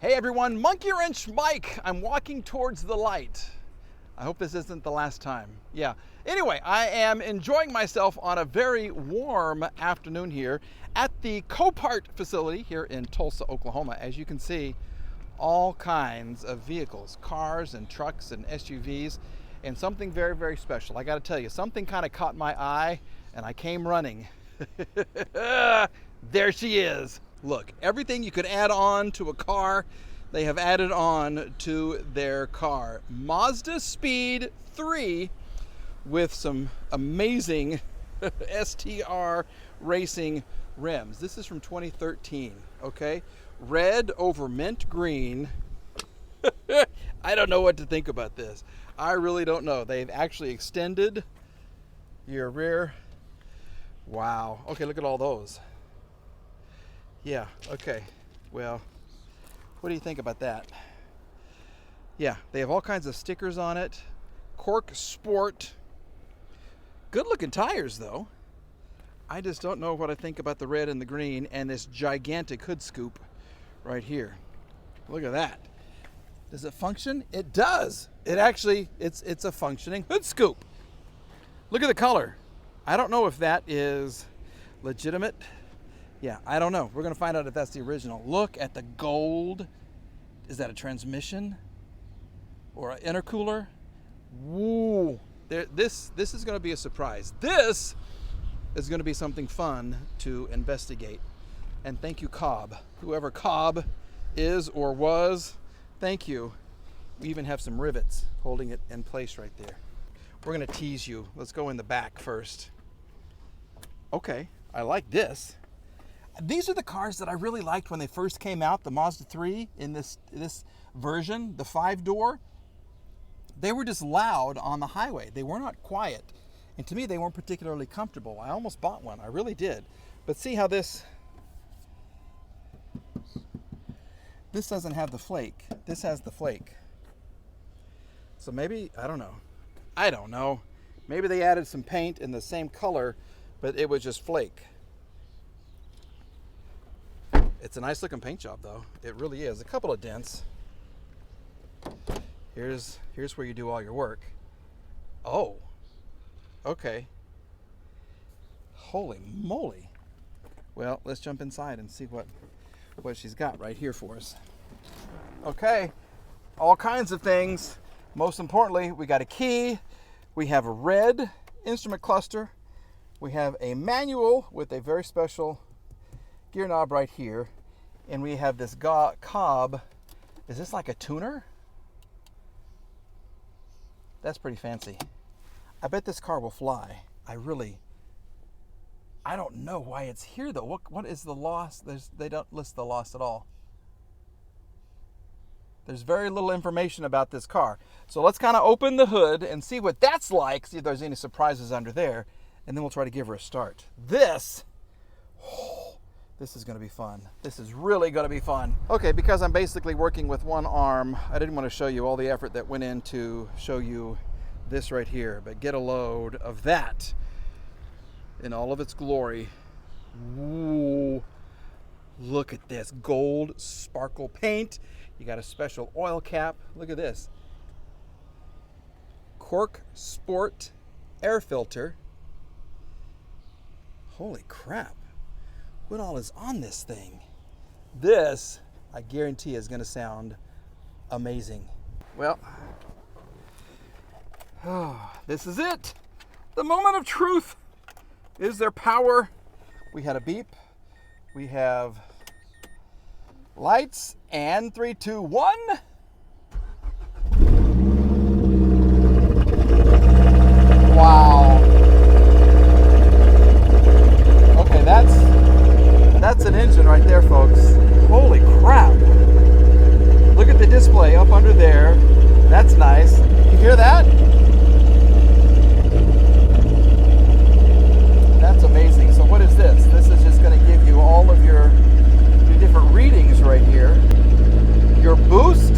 Hey everyone, Monkey Wrench Mike. I'm walking towards the light. I hope this isn't the last time. Yeah. Anyway, I am enjoying myself on a very warm afternoon here at the Copart facility here in Tulsa, Oklahoma. As you can see, all kinds of vehicles, cars and trucks and SUVs, and something very, very special. I got to tell you, something kind of caught my eye and I came running. There she is. Look, everything you could add on to a car, they have added on to their car. Mazda Speed 3 with some amazing STR racing rims. This is from 2013, okay? Red over mint green. I don't know what to think about this. I really don't know. They've actually extended your rear. Wow. Okay, look at all those. Yeah, okay. Well, what do you think about that? Yeah, they have all kinds of stickers on it. Cork Sport. Good looking tires though. I just don't know what I think about the red and the green and this gigantic hood scoop right here. Look at that. Does it function? It does. It actually, it's a functioning hood scoop. Look at the color. I don't know if that is legitimate. Yeah, I don't know. We're going to find out if that's the original. Look at the gold. Is that a transmission or an intercooler? Woo! This is going to be a surprise. This is going to be something fun to investigate. And thank you, Cobb. Whoever Cobb is or was, thank you. We even have some rivets holding it in place right there. We're going to tease you. Let's go in the back first. Okay, I like this. These are the cars that I really liked when they first came out, the Mazda 3 in this version, the 5-door. They were just loud on the highway. They were not quiet. And to me, they weren't particularly comfortable. I almost bought one. I really did. But see how this doesn't have the flake. This has the flake. So maybe, I don't know. Maybe they added some paint in the same color, but it was just flake. It's a nice looking paint job though. It really is. A couple of dents. Here's where you do all your work. Oh, okay. Holy moly. Well, let's jump inside and see what she's got right here for us. Okay, all kinds of things. Most importantly, we got a key. We have a red instrument cluster. We have a manual with a very special gear knob right here, and we have this Cobb. Is this like a tuner? That's pretty fancy. I bet this car will fly. I don't know why it's here though. What is the loss? They don't list the loss at all. There's very little information about this car. So let's kind of open the hood and see what that's like, see if there's any surprises under there, and then we'll try to give her a start. This is going to be fun. This is really going to be fun. Okay, because I'm basically working with one arm, I didn't want to show you all the effort that went in to show you this right here, but get a load of that in all of its glory. Ooh, look at this gold sparkle paint. You got a special oil cap. Look at this. Cork Sport air filter. Holy crap. What all is on this thing? This, I guarantee, is going to sound amazing. Well, this is it. The moment of truth. Is there power? We had a beep. We have lights, and 3, 2, 1. Wow. Okay, that's an engine right there, folks. Holy crap. Look at the display up under there. That's nice. You hear that? That's amazing. So what is this? This is just going to give you all of your different readings right here. Your boost,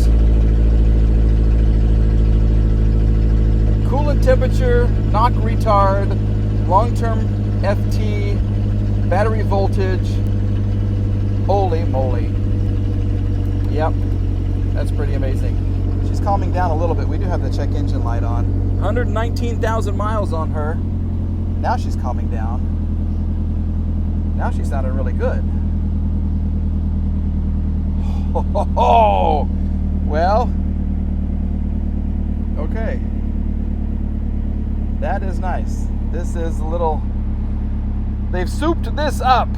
coolant temperature, knock retard, long-term FT, battery voltage. Holy moly. Yep. That's pretty amazing. She's calming down a little bit. We do have the check engine light on. 119,000 miles on her. Now she's calming down. Now she's sounding really good. Oh, well, okay. That is nice. This is a little, they've souped this up.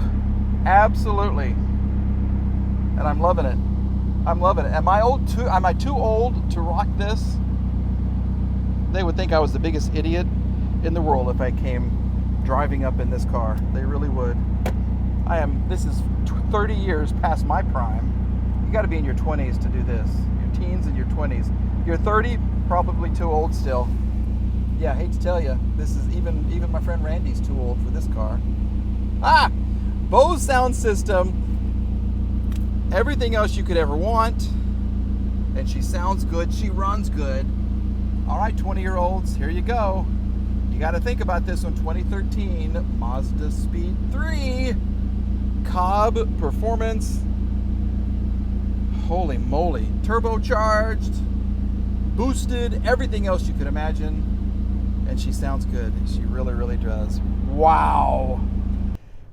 Absolutely. And I'm loving it. I'm loving it. Am I too old to rock this? They would think I was the biggest idiot in the world if I came driving up in this car. They really would. This is 30 years past my prime. You got to be in your 20s to do this. Your teens and your 20s. You're 30, probably too old still. Yeah, I hate to tell you, this is even my friend Randy's too old for this car. Bose sound system. Everything else you could ever want. And she sounds good. She runs good. All right, 20-year-olds, here you go. You got to think about this one. 2013 Mazda Speed 3 Cobb Performance. Holy moly. Turbocharged, boosted, everything else you could imagine. And she sounds good. She really, really does. Wow.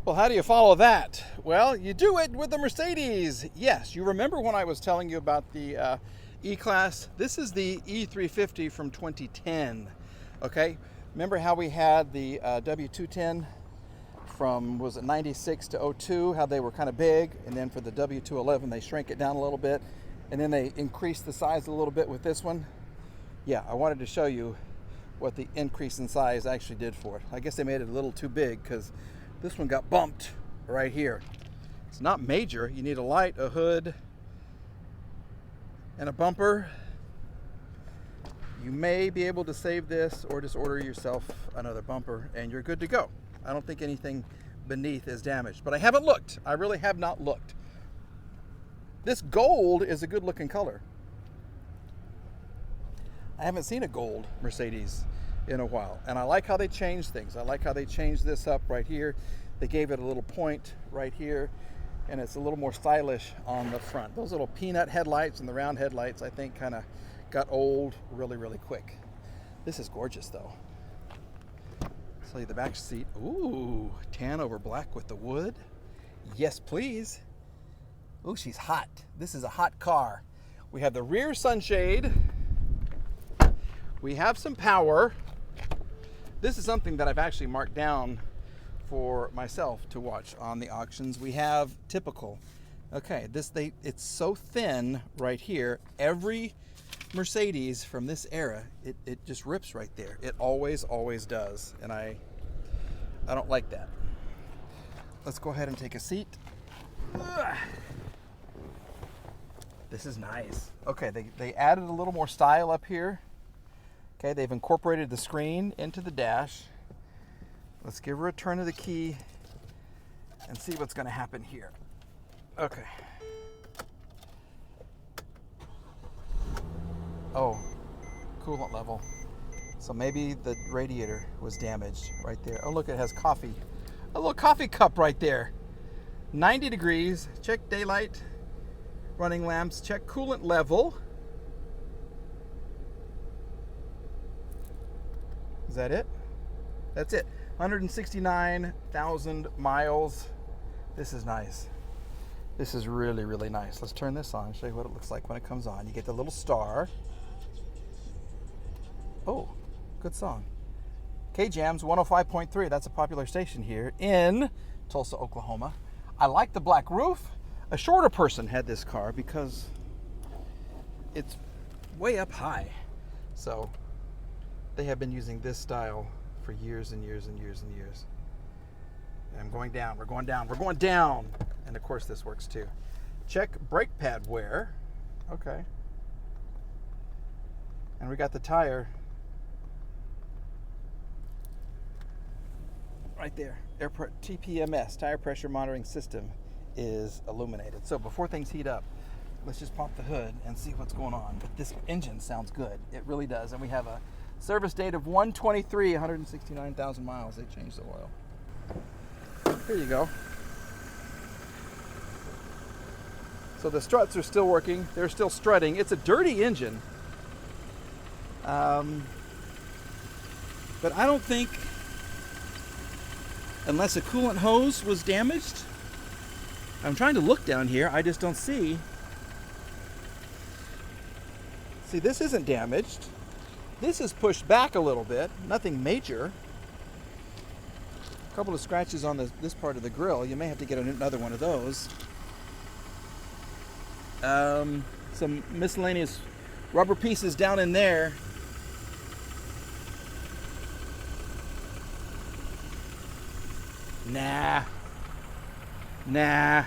Well, how do you follow that? Well, you do it with the Mercedes. Yes, you remember when I was telling you about the E-Class? This is the E350 from 2010. Okay, remember how we had the W210 from, was it 96 to 02, how they were kind of big, and then for the W211 they shrank it down a little bit, and then they increased the size a little bit with this one. Yeah, I wanted to show you what the increase in size actually did for it. I guess they made it a little too big because this one got bumped right here. It's not major. You need a light, a hood, and a bumper. You may be able to save this or just order yourself another bumper and you're good to go. I don't think anything beneath is damaged, but I haven't looked. I really have not looked. This gold is a good looking color. I haven't seen a gold Mercedes in a while, and I like how they changed things. I like how they changed this up right here. They gave it a little point right here, and it's a little more stylish on the front. Those little peanut headlights and the round headlights, I think, kind of got old really, really quick. This is gorgeous, though. I'll show you the back seat. Ooh, tan over black with the wood. Yes, please. Ooh, she's hot. This is a hot car. We have the rear sunshade. We have some power. This is something that I've actually marked down for myself to watch on the auctions. We have typical. Okay, it's so thin right here. Every Mercedes from this era, it just rips right there. It always does, and I don't like that. Let's go ahead and take a seat. Ugh. This is nice. Okay, they added a little more style up here. Okay, they've incorporated the screen into the dash. Let's give her a turn of the key and see what's going to happen here. Okay. Oh, coolant level. So maybe the radiator was damaged right there. Oh, look, it has coffee. A little coffee cup right there. 90 degrees. Check daylight. Running lamps. Check coolant level. Is that it? That's it. 169,000 miles. This is nice. This is really, really nice. Let's turn this on, show you what it looks like when it comes on. You get the little star. Oh, good song. K-Jams 105.3. That's a popular station here in Tulsa, Oklahoma. I like the black roof. A shorter person had this car because it's way up high. So they have been using this style for years and years and years and years. And I'm going down, we're going down, we're going down. And of course this works too. Check brake pad wear. Okay. And we got the tire right there. TPMS, tire pressure monitoring system, is illuminated. So before things heat up, let's just pop the hood and see what's going on. But this engine sounds good. It really does. And we have a service date of 1/23, 169,000 miles. They changed the oil. Here you go. So the struts are still working. They're still strutting. It's a dirty engine. But I don't think, unless a coolant hose was damaged. I'm trying to look down here. I just don't see. See, this isn't damaged. This is pushed back a little bit. Nothing major. A couple of scratches on this part of the grill. You may have to get another one of those. Some miscellaneous rubber pieces down in there. Nah. I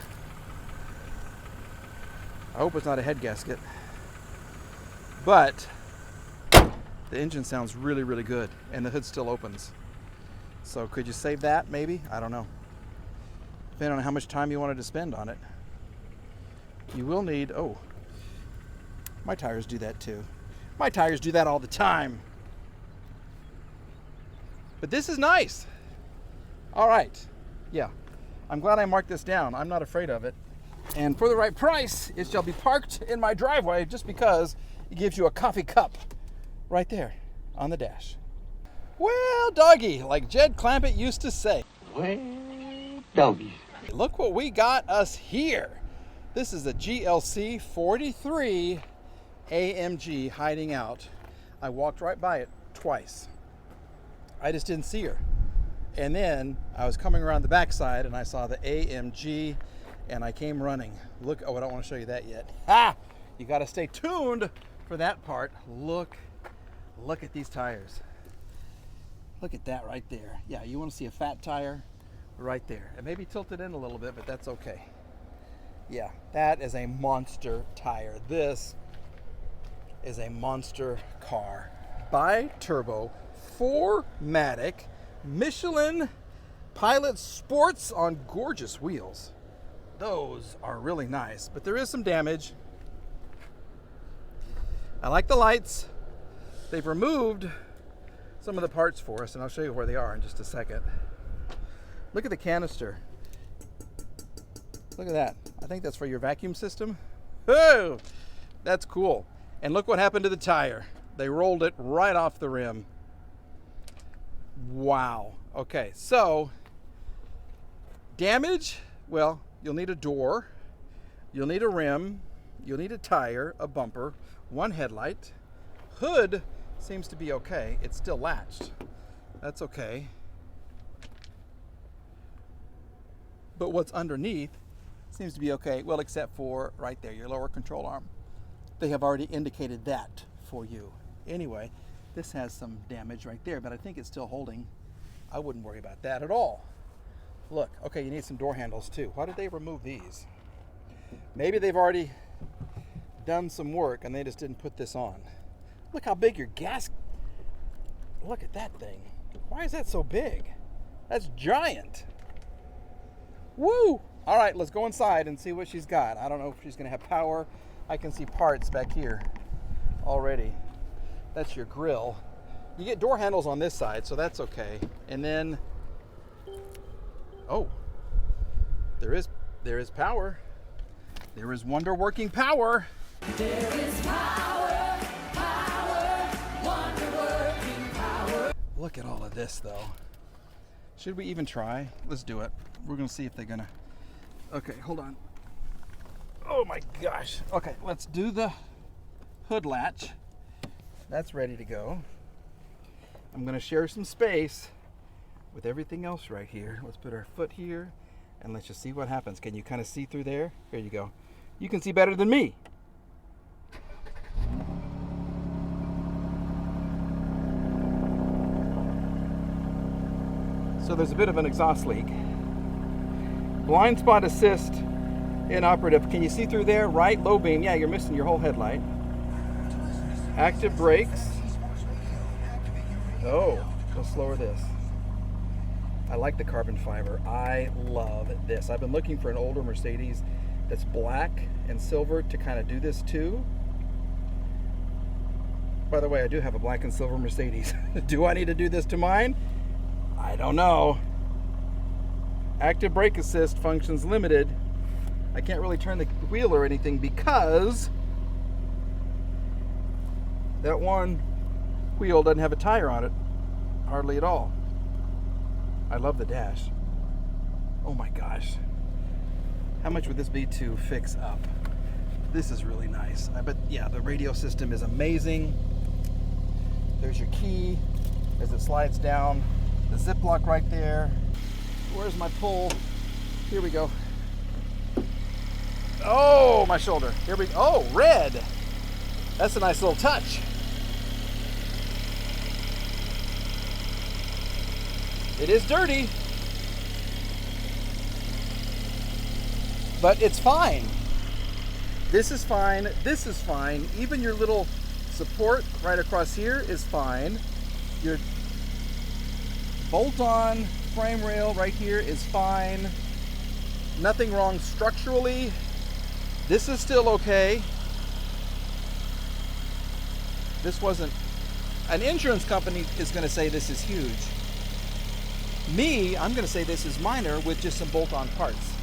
hope it's not a head gasket. But the engine sounds really, really good, and the hood still opens. So could you save that, maybe? I don't know. Depending on how much time you wanted to spend on it. You will need, oh, my tires do that too. My tires do that all the time. But this is nice. All right, yeah. I'm glad I marked this down. I'm not afraid of it. And for the right price, it shall be parked in my driveway just because it gives you a coffee cup right there on the dash. Well, doggy, like Jed Clampett used to say. Well, doggy. Look what we got us here. This is a GLC43 AMG hiding out. I walked right by it twice. I just didn't see her. And then I was coming around the backside and I saw the AMG and I came running. Look, oh, I don't want to show you that yet. Ha! You got to stay tuned for that part. Look at these tires. Look at that right there. Yeah, you want to see a fat tire right there. It may be tilted in a little bit, but that's okay. Yeah, that is a monster tire. This is a monster car. Bi-turbo, 4MATIC, Michelin Pilot Sports on gorgeous wheels. Those are really nice, but there is some damage. I like the lights. They've removed some of the parts for us, and I'll show you where they are in just a second. Look at the canister. Look at that. I think that's for your vacuum system. Oh, that's cool. And look what happened to the tire. They rolled it right off the rim. Wow. Okay, so damage, well, you'll need a door, you'll need a rim, you'll need a tire, a bumper, one headlight. Hood seems to be okay. It's still latched. That's okay. But what's underneath seems to be okay, well, except for right there, your lower control arm. They have already indicated that for you. Anyway, this has some damage right there, but I think it's still holding. I wouldn't worry about that at all. Look, okay, you need some door handles too. Why did they remove these? Maybe they've already done some work and they just didn't put this on. Look how big your gas, look at that thing. Why is that so big? That's giant. Woo! All right, let's go inside and see what she's got. I don't know if she's gonna have power. I can see parts back here already. That's your grill. You get door handles on this side, so that's okay. And then, oh, there is power. There is wonder working power. There is power, wonder working power. Look at all of this though. Should we even try? Let's do it. We're gonna see if they're gonna, okay, hold on. Oh my gosh. Okay, let's do the hood latch. That's ready to go. I'm gonna share some space with everything else right here. Let's put our foot here and let's just see what happens. Can you kind of see through there? Here you go. You can see better than me. So there's a bit of an exhaust leak. Blind spot assist inoperative. Can you see through there? Right, low beam. Yeah, you're missing your whole headlight. Active brakes. Oh, let's lower this. I like the carbon fiber. I love this. I've been looking for an older Mercedes that's black and silver to kind of do this too. By the way, I do have a black and silver Mercedes. Do I need to do this to mine? I don't know. Active brake assist functions limited. I can't really turn the wheel or anything because that one wheel doesn't have a tire on it, hardly at all. I love the dash. Oh my gosh. How much would this be to fix up? This is really nice. I bet, yeah, the radio system is amazing. There's your key as it slides down. The zip lock right there. Where's my pull? Here we go. Oh, my shoulder. Here we go. Oh, red. That's a nice little touch. It is dirty, but it's fine. This is fine. This is fine. Even your little support right across here is fine. Your bolt-on frame rail right here is fine. Nothing wrong structurally. This is still okay. This wasn't, an insurance company is going to say this is huge. Me, I'm going to say this is minor with just some bolt-on parts.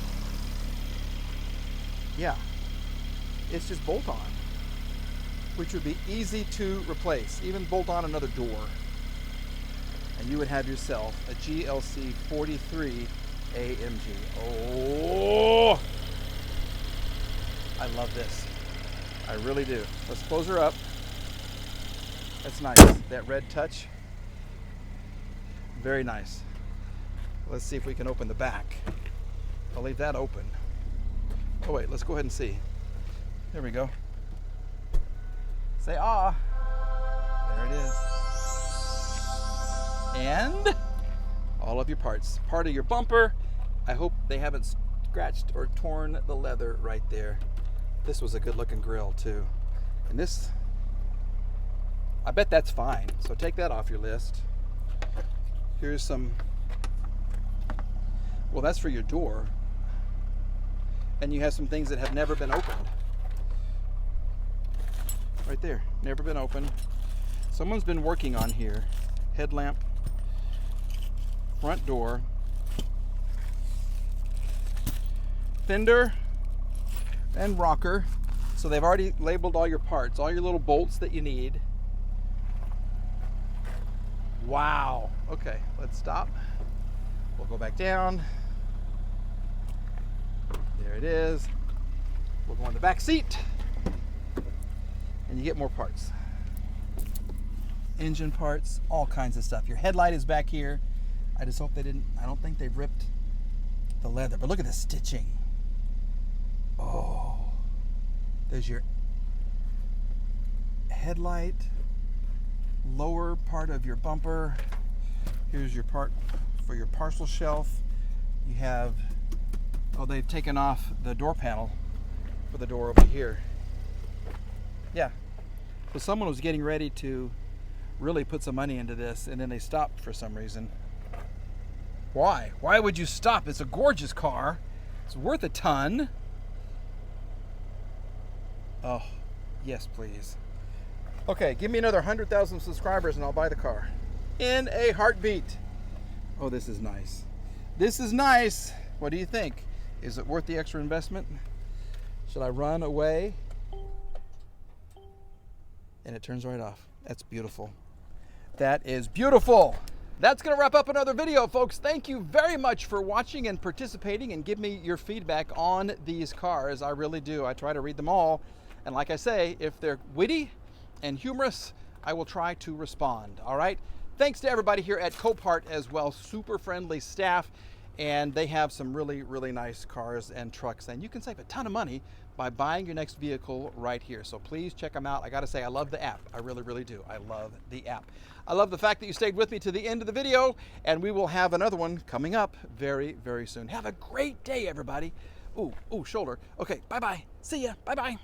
Yeah, it's just bolt-on, which would be easy to replace. Even bolt on another door, and you would have yourself a GLC43 AMG. Oh, I love this. I really do. Let's close her up. That's nice. That red touch, very nice. Let's see if we can open the back. I'll leave that open. Oh wait, let's go ahead and see. There we go. Say ah. There it is. And all of your parts. Part of your bumper. I hope they haven't scratched or torn the leather right there. This was a good looking grill too. And this, I bet that's fine. So take that off your list. Here's some, well, that's for your door. And you have some things that have never been opened. Right there, never been opened. Someone's been working on here. Headlamp, front door, fender, and rocker. So they've already labeled all your parts, all your little bolts that you need. Wow. Okay, let's stop. We'll go back down. There it is. We'll go in the back seat and you get more parts. Engine parts, all kinds of stuff. Your headlight is back here. I just hope they didn't, I don't think they've ripped the leather, but look at the stitching. Oh, there's your headlight, lower part of your bumper. Here's your part for your parcel shelf. You have, oh, they've taken off the door panel for the door over here. Yeah, so someone was getting ready to really put some money into this and then they stopped for some reason. Why? Why would you stop? It's a gorgeous car. It's worth a ton. Oh, yes, please. Okay, give me another 100,000 subscribers and I'll buy the car. In a heartbeat. Oh, this is nice. This is nice. What do you think? Is it worth the extra investment? Should I run away? And it turns right off. That's beautiful. That is beautiful. That's going to wrap up another video, folks. Thank you very much for watching and participating, and give me your feedback on these cars. I really do. I try to read them all. And like I say, if they're witty and humorous, I will try to respond. All right. Thanks to everybody here at Copart as well. Super friendly staff. And they have some really, really nice cars and trucks. And you can save a ton of money by buying your next vehicle right here. So please check them out. I got to say, I love the app. I really, really do. I love the app. I love the fact that you stayed with me to the end of the video. And we will have another one coming up very, very soon. Have a great day, everybody. Ooh, shoulder. Okay, bye-bye. See ya. Bye-bye.